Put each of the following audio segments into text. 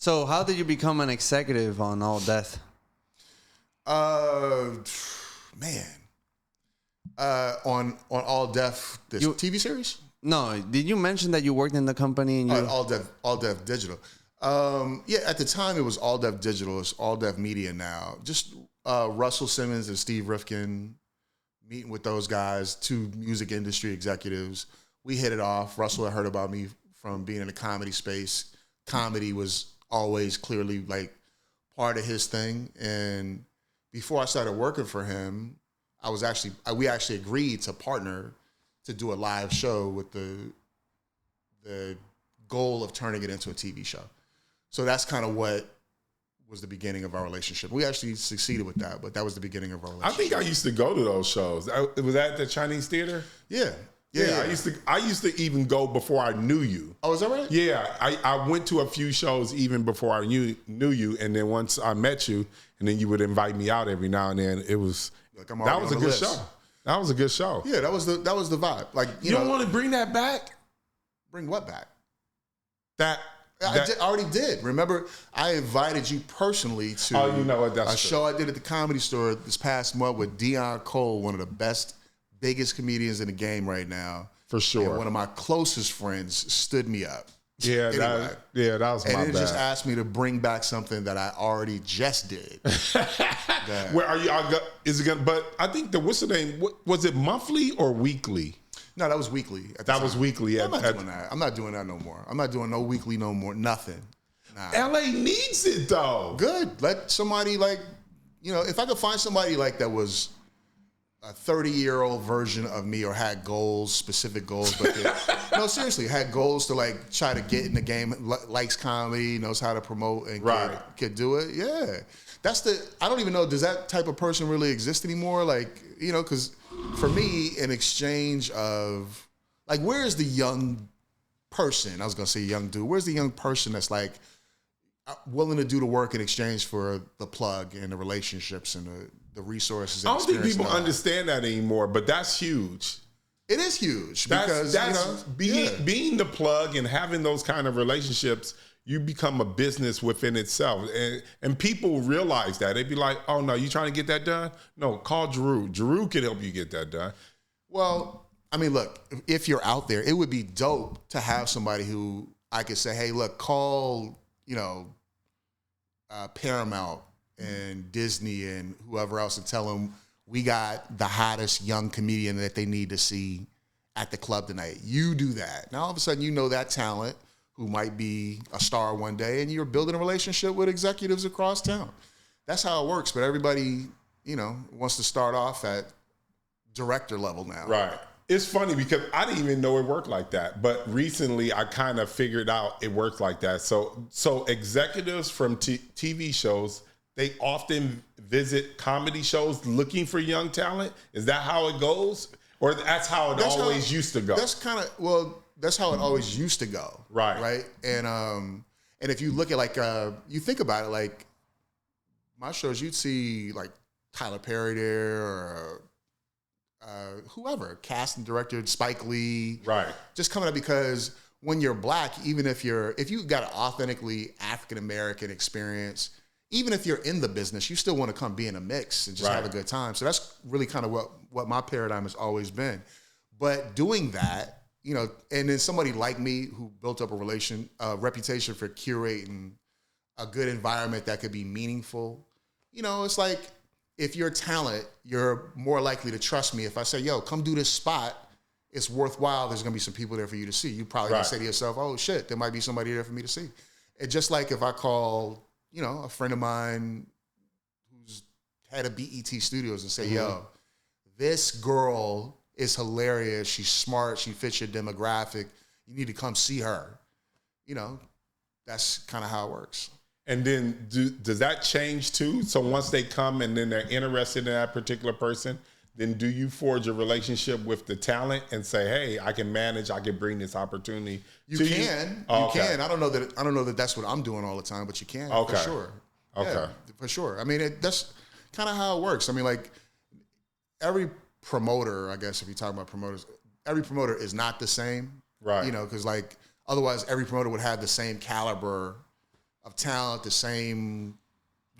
So how did you become an executive on All Death? Man. On All Deaf, this TV series? No, did you mention that you worked in the company? And you... All Deaf Digital. Yeah, at the time it was All Deaf Digital. It's All Deaf Media now. Just Russell Simmons and Steve Rifkin meeting with those guys, two music industry executives. We hit it off. Russell had heard about me from being in the comedy space. Comedy was always clearly like part of his thing. And before I started working for him, we actually agreed to partner to do a live show with the goal of turning it into a TV show. So that's kind of what was the beginning of our relationship. We actually succeeded with that, but that was the beginning of our relationship. I think I used to go to those shows. Was that at the Chinese Theater? Yeah. Yeah. I used to even go before I knew you. Oh, is that right? Yeah, I went to a few shows even before I knew you, and then once I met you, and then you would invite me out every now and then. It was that was a good show. That was a good show. Yeah, that was the vibe. Like you don't want to bring that back. Bring what back? I already did. Remember, I invited you personally to a show I did at the Comedy Store this past month with Dion Cole, one of the best, biggest comedians in the game right now. For sure. And one of my closest friends stood me up. Yeah, anyway, that was my bad. And it just asked me to bring back something that I already just did. Where are you? Is it gonna? But I think what's the name? Was it monthly or weekly? No, that was weekly. That was weekly. I'm not doing that. I'm not doing that no more. I'm not doing no weekly no more. Nothing. Nah. LA needs it though. Good. Let somebody if I could find somebody like that was a 30-year-old version of me or had goals, specific goals, but no, seriously, had goals to like try to get in the game, likes comedy, knows how to promote and could do it. Yeah. I don't even know, does that type of person really exist anymore? Like, because for me, an exchange of, like, where is the young person? I was going to say young dude. Where's the young person that's like willing to do the work in exchange for the plug and the relationships and the resources? And I don't think people understand that anymore, but that's huge. It is huge because being the plug and having those kind of relationships, you become a business within itself. And people realize that. They'd be like, oh, no, you trying to get that done? No, call Jeru. Jeru can help you get that done. Well, I mean, look, if you're out there, it would be dope to have somebody who I could say, hey, look, call, Paramount and Disney and whoever else and tell them we got the hottest young comedian that they need to see at the club tonight. You do that. Now, all of a sudden, that talent who might be a star one day, and you're building a relationship with executives across town. That's how it works. But everybody, wants to start off at director level now. Right. It's funny because I didn't even know it worked like that. But recently, I kind of figured out it works like that. So executives from TV shows, they often visit comedy shows looking for young talent. Is that how it goes? Or that's how it always used to go? That's how it always used to go. Right. Right. And if you look at you think about it, like my shows, you'd see like Tyler Perry there or whoever, casting director, Spike Lee. Right. Just coming up because when you're black, even if you got an authentically African-American experience, even if you're in the business, you still want to come be in a mix and just have a good time. So that's really kind of what my paradigm has always been. But doing that, and then somebody like me who built up a reputation for curating a good environment that could be meaningful, it's like if you're talent, you're more likely to trust me. If I say, yo, come do this spot, it's worthwhile. There's going to be some people there for you to see. You probably going to say to yourself, oh, shit, there might be somebody there for me to see. It's just like if I call, a friend of mine who's head of BET Studios and say, yo, this girl is hilarious. She's smart. She fits your demographic. You need to come see her. That's kind of how it works. And then does that change too? So once they come and then they're interested in that particular person, then do you forge a relationship with the talent and say, hey, I can bring this opportunity You can. I don't know that that's what I'm doing all the time, but you can for sure. Okay. Yeah, for sure. I mean, that's kind of how it works. I mean, like every promoter, I guess if you talk about promoters, every promoter is not the same. Right. Because like otherwise every promoter would have the same caliber of talent, the same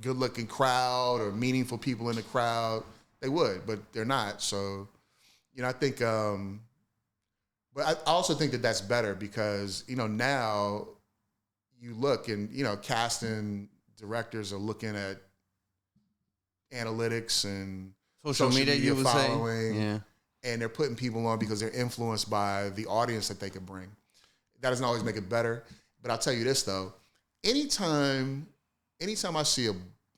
good-looking crowd or meaningful people in the crowd, they would, but they're not. So, I think, but I also think that that's better because, now you look and, casting directors are looking at analytics and social media you would following, say. and they're putting people on because they're influenced by the audience that they could bring. That doesn't always make it better, but I'll tell you this though: anytime I see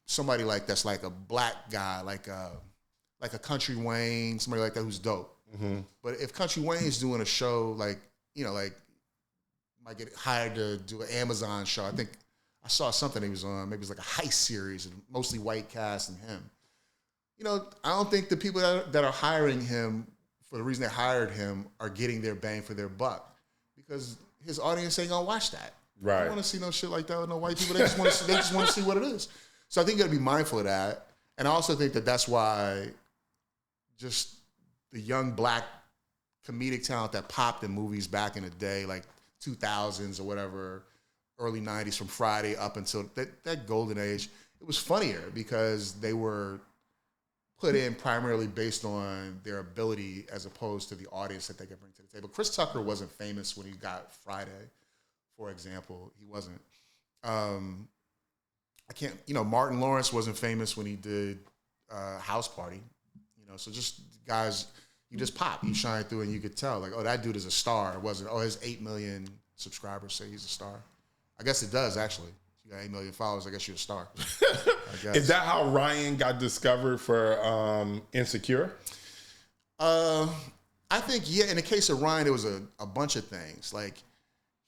somebody like that's like a black guy, like a Country Wayne, somebody like that who's dope. Mm-hmm. But if Country Wayne's doing a show like might get hired to do an Amazon show, I think I saw something he was on. Maybe it was like a heist series, and mostly white cast and him. I don't think the people that are hiring him for the reason they hired him are getting their bang for their buck because his audience ain't gonna watch that. Right. They don't want to see no shit like that with no white people. They just want to see what it is. So I think you got to be mindful of that, and I also think that that's why just the young black comedic talent that popped in movies back in the day, like 2000s or whatever, early 90s from Friday up until that golden age, it was funnier because they were put in primarily based on their ability as opposed to the audience that they could bring to the table. Chris Tucker wasn't famous when he got Friday, for example. He wasn't. Martin Lawrence wasn't famous when he did House Party. So just guys, you just pop, you shine through, and you could tell, like, oh, that dude is a star. It wasn't, his 8 million subscribers say he's a star. I guess it does, actually. If you got 8 million followers, I guess you're a star. I guess. Is that how Ryan got discovered for Insecure? I think, in the case of Ryan, it was a bunch of things. Like,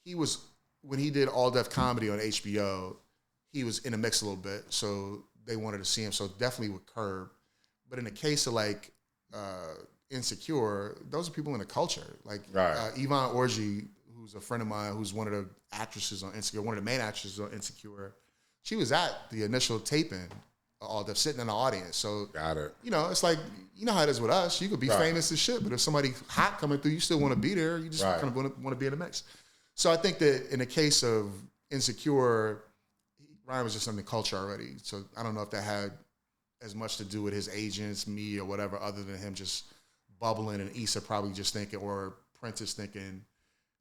when he did All Def Comedy on HBO, he was in the mix a little bit, so they wanted to see him. So definitely with Curb. But in the case of like Insecure, those are people in the culture. Like Yvonne Orji, who's a friend of mine, who's one of the actresses on Insecure, one of the main actresses on Insecure. She was at the initial taping, all the sitting in the audience. So got it. It's like how it is with us. You could be famous as shit, but if somebody hot coming through, you still want to be there. You just kind of want to be in the mix. So I think that in the case of Insecure, Ryan was just in the culture already. So I don't know if that had as much to do with his agents, me, or whatever, other than him just bubbling, and Issa probably just thinking, or Prentice thinking,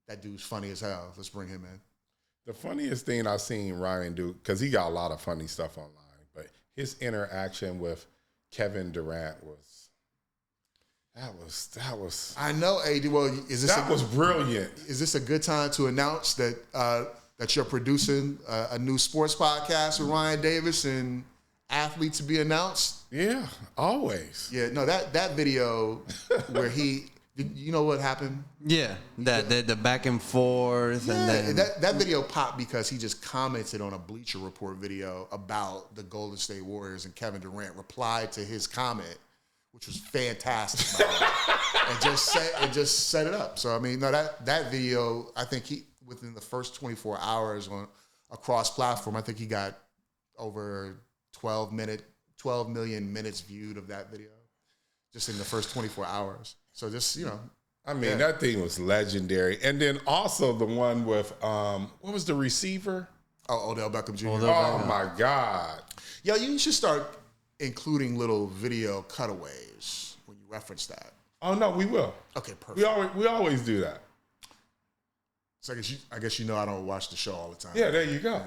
that dude's funny as hell. Let's bring him in. The funniest thing I've seen Ryan do, because he got a lot of funny stuff online, but his interaction with Kevin Durant was I know, AD. Well, was brilliant. Is this a good time to announce that that you're producing a new sports podcast with Ryan Davis and athlete to be announced? Yeah, always. Yeah, no, that video where you know what happened? Yeah, the back and forth. Yeah, and then that video popped because he just commented on a Bleacher Report video about the Golden State Warriors, and Kevin Durant replied to his comment, which was fantastic, and just set it up. So I mean, no, that video, I think within the first 24 hours across platform, I think he got over 12 million minutes viewed of that video just in the first 24 hours. So just, I mean, that thing was legendary. And then also the one with, what was the receiver? Oh, Odell Beckham Jr. Oh, my God. Yo, you should start including little video cutaways when you reference that. Oh, no, we will. Okay, perfect. We always do that. So I guess I don't watch the show all the time. Yeah, there you go.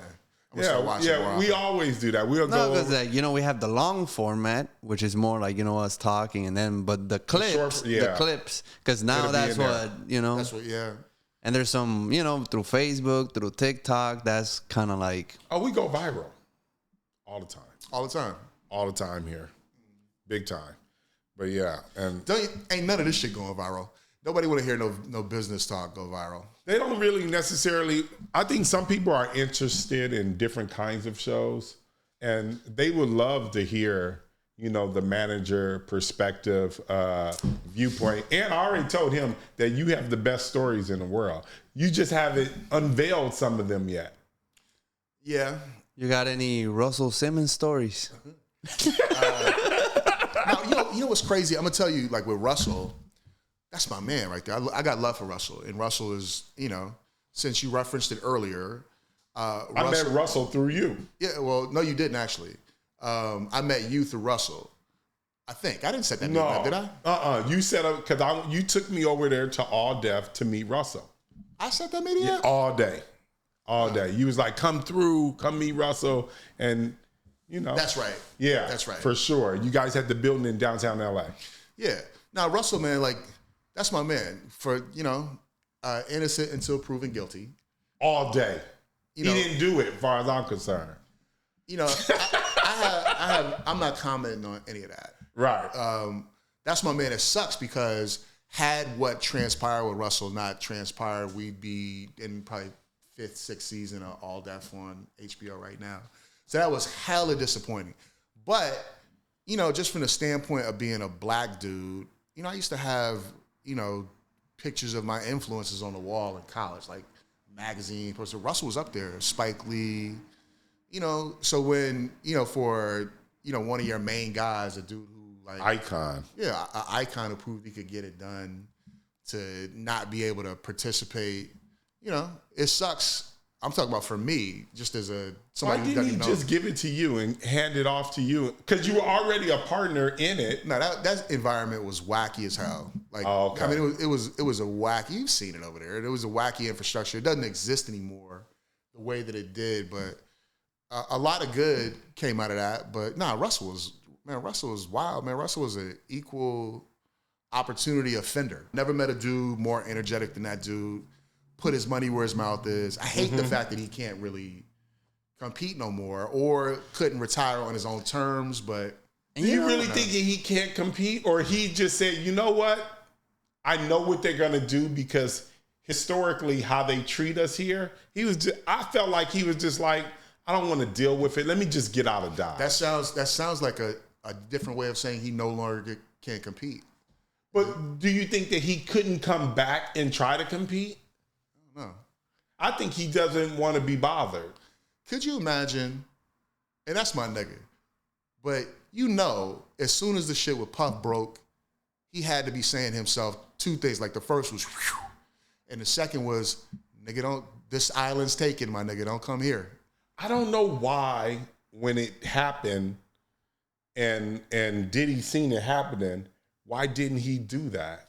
Yeah, we always do that. We'll go because we have the long format, which is more like us talking, and then but the clips, the clips, because now that's what That's what, And there's some through Facebook, through TikTok. That's kind of like we go viral all the time. All the time here, big time. But yeah, and ain't none of this shit going viral. Nobody want to hear no business talk go viral. They don't really necessarily. I think some people are interested in different kinds of shows, and they would love to hear, the manager perspective, viewpoint. And I already told him that you have the best stories in the world. You just haven't unveiled some of them yet. Yeah. You got any Russell Simmons stories? Now, you know what's crazy? I'm gonna tell you, like with Russell. That's my man right there. I got love for Russell. And Russell is, since you referenced it earlier, I met Russell through you. Yeah, well, no, you didn't actually. I met you through Russell. I think I didn't set that name up, did I? You set up because you took me over there to All Def to meet Russell. I set that meeting up all day. You was like, come meet Russell, and That's right. Yeah, that's right for sure. You guys had the building in downtown LA. Yeah. Now Russell, man, like that's my man for innocent until proven guilty. All day. He didn't do it, as far as I'm concerned. I'm not commenting on any of that. Right. That's my man. It sucks because had what transpired with Russell not transpired, we'd be in probably 5th, 6th season of All Def on HBO right now. So that was hella disappointing. But, just from the standpoint of being a black dude, I used to have, pictures of my influences on the wall in college, like magazine. So Russell was up there, Spike Lee, so when, for, one of your main guys, a dude who like icon. Yeah, an icon who proved he could get it done, to not be able to participate, it sucks. I'm talking about for me, just as somebody why didn't he just give it to you and hand it off to you? Because you were already a partner in it. No, that environment was wacky as hell. Like, okay. I mean, it was a wacky. You've seen it over there. It was a wacky infrastructure. It doesn't exist anymore the way that it did, but a lot of good came out of that. But Russell was wild. Man, Russell was an equal opportunity offender. Never met a dude more energetic than that dude. Put his money where his mouth is. I hate the fact that he can't really compete no more or couldn't retire on his own terms, but... Do you really think that he can't compete? Or he just said, you know what? I know what they're going to do because historically how they treat us here, I felt like he was just like, I don't want to deal with it. Let me just get out of Dodge. That sounds like a different way of saying he no longer can't compete. But do you think that he couldn't come back and try to compete? No. I think he doesn't want to be bothered. Could you imagine, and that's my nigga, but as soon as the shit with Puff broke, he had to be saying to himself two things. Like the first was, whew, and the second was, nigga, this island's taken, my nigga, don't come here. I don't know why when it happened and Diddy seen it happening, why didn't he do that?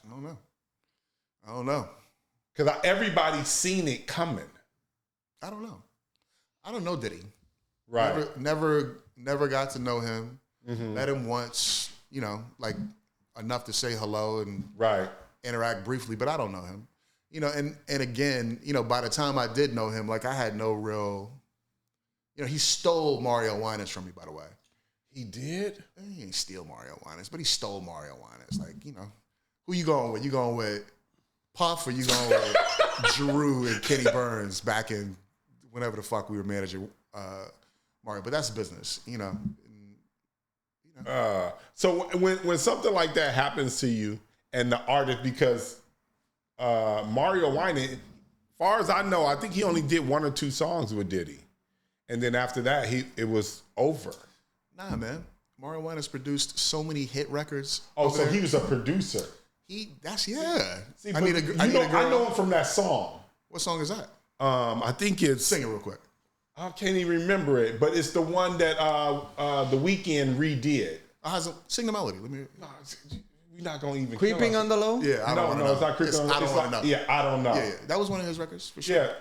I don't know. Because everybody's seen it coming. I don't know. I don't know Diddy. Right. Never got to know him. Mm-hmm. Met him once, like enough to say hello and interact briefly, but I don't know him. And again, by the time I did know him, like I had no real, he stole Mario Winans from me, by the way. He did? He ain't steal Mario Winans, but he stole Mario Winans. Like, who you going with? You going with Puff, or you going with Jeru and Kenny Burns back in whenever the fuck we were managing Mario? But that's business, So when something like that happens to you and the artist, because Mario Winans, far as I know, I think he only did 1 or 2 songs with Diddy, and then after that, it was over. Nah, man. Mario Winans produced so many hit records. Oh, so he was a producer. See, I know him from that song. What song is that? I think it's... Sing it real quick. I can't even remember it, but it's the one that The Weeknd redid. Sing the melody. We're not going to even... Creeping on the Low? Yeah, I don't know. It's not Creeping on the Low. I don't want to know. Yeah, I don't know. Yeah, that was one of his records, for sure. Yeah,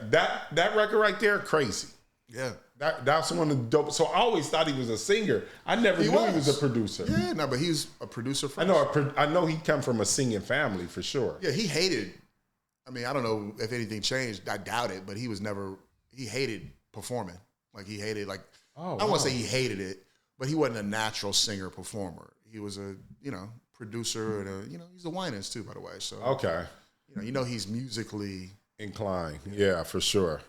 that record right there, crazy. Yeah. That's one of the dope. So I always thought he was a singer. I never knew he was a producer. Yeah, no, but he's a producer first. I know he come from a singing family for sure. Yeah, he hated. I mean, I don't know if anything changed. I doubt it, but he hated performing. Like he hated I don't want to say he hated it, but he wasn't a natural singer performer. He was a producer and he's a Winans too, by the way. So okay, he's musically inclined. Yeah, for sure.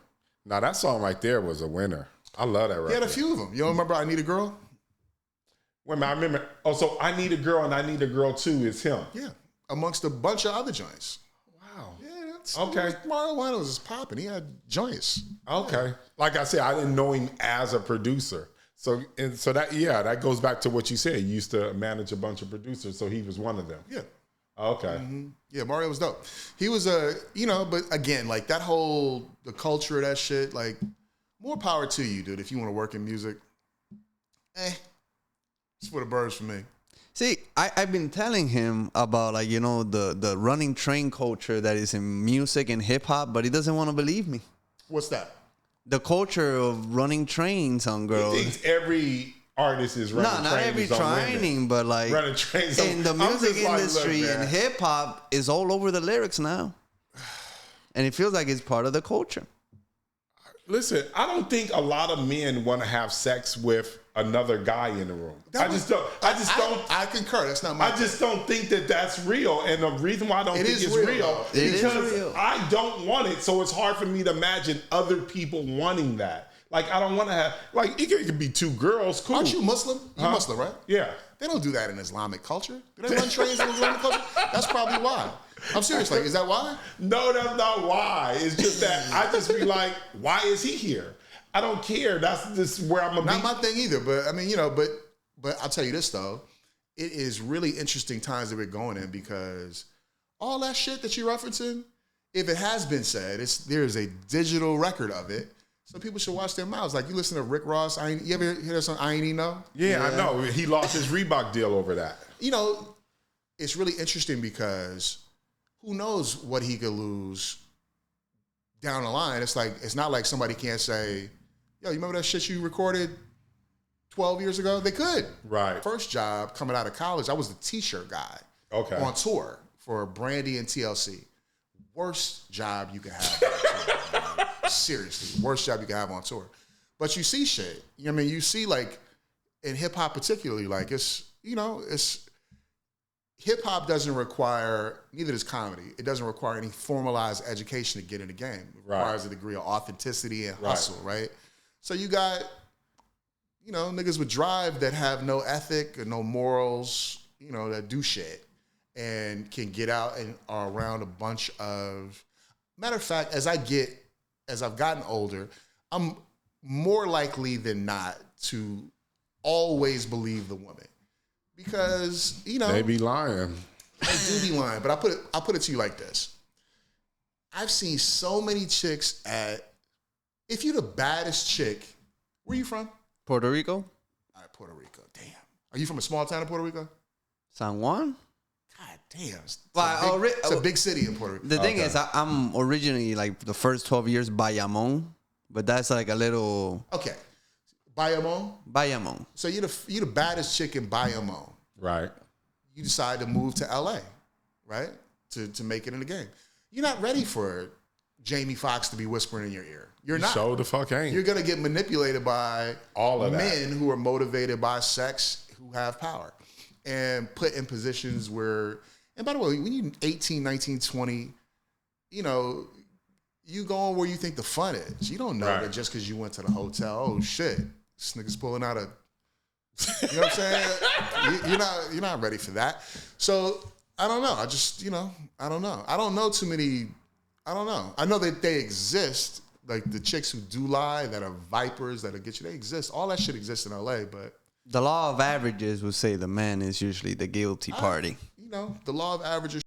Now that song right there was a winner. I love that record. He had a few of them. You don't remember I Need a Girl? Wait a minute, I remember. Oh, so I Need a Girl and I Need a Girl Too is him. Yeah, amongst a bunch of other joints. Wow. Yeah, that's okay. Mario Winans was popping. He had joints. Okay. Yeah. Like I said, I didn't know him as a producer. So that goes back to what you said. You used to manage a bunch of producers, so he was one of them. Yeah. Okay. Mm-hmm. Yeah, Mario was dope. He was but again, like the culture of that shit, like more power to you, dude. If you want to work in music, it's for the birds for me. See, I've been telling him about like, you know, the running train culture that is in music and hip hop, but he doesn't want to believe me. What's that? The culture of running trains on girls. He thinks every artist is running trains. Not every training, but like running trains in the music industry and hip hop is all over the lyrics now. And it feels like it's part of the culture. Listen, I don't think a lot of men want to have sex with another guy in the room. I I concur. That's not my. I just don't think that that's real. And the reason why I don't think it's real is because I don't want it. So it's hard for me to imagine other people wanting that. Like, I don't want to have, like, it could be two girls. Cool. Aren't you Muslim? You're Muslim, right? Yeah. They don't do that in Islamic culture. Do they run trains in Islamic culture? That's probably why. I'm serious. Like, is that why? No, that's not why. It's just that I just be like, why is he here? I don't care. That's just where I'm Not my thing either. But I mean, you know, but I'll tell you this though, it is really interesting times that we're going in because all that shit that you're referencing, if it has been said, there's a digital record of it. So people should watch their mouths. Like, you listen to Rick Ross. You ever hear that song, I Ain't Even Know? Yeah, I know. He lost his Reebok deal over that. You know, it's really interesting because who knows what he could lose down the line. It's not like somebody can't say, yo, you remember that shit you recorded 12 years ago? They could. Right. First job coming out of college, I was the t-shirt guy. Okay. On tour for Brandy and TLC. Worst job you could have. Seriously, worst job you can have on tour. But you see shit. I mean, you see, like, in hip hop particularly, like, hip hop doesn't require, neither does comedy. It doesn't require any formalized education to get in the game. It requires a degree of authenticity and hustle, right? So you got, you know, niggas with drive that have no ethic and no morals, you know, that do shit and can get out and are around a bunch of, matter of fact, as I've gotten older, I'm more likely than not to always believe the woman. Because, you know, they be lying. They do be lying. But I'll put it to you like this. I've seen so many chicks if you're the baddest chick, where you from? Puerto Rico. All right, Puerto Rico. Damn. Are you from a small town in Puerto Rico? San Juan. God damn. It's a big city in Puerto Rico. The thing is, I'm originally, like, the first 12 years Bayamon, but that's like a little... Okay. Bayamon? So you're the baddest chick in Bayamon. Right. You decide to move to LA, right? To make it in the game. You're not ready for Jamie Foxx to be whispering in your ear. You're not. So the fuck ain't. You're going to get manipulated by all of men who are motivated by sex, who have power, and put in positions where, and by the way, when you're 18, 19, 20, you know, you going where you think the fun is. You don't know that just because you went to the hotel, oh shit, this nigga's pulling out a, you know what I'm saying? You're not ready for that. So I don't know. I don't know. I don't know too many. I don't know. I know that they exist. Like the chicks who do lie, that are vipers, that'll get you. They exist. All that shit exists in LA, but the law of averages would say the man is usually the guilty party. You know, the law of averages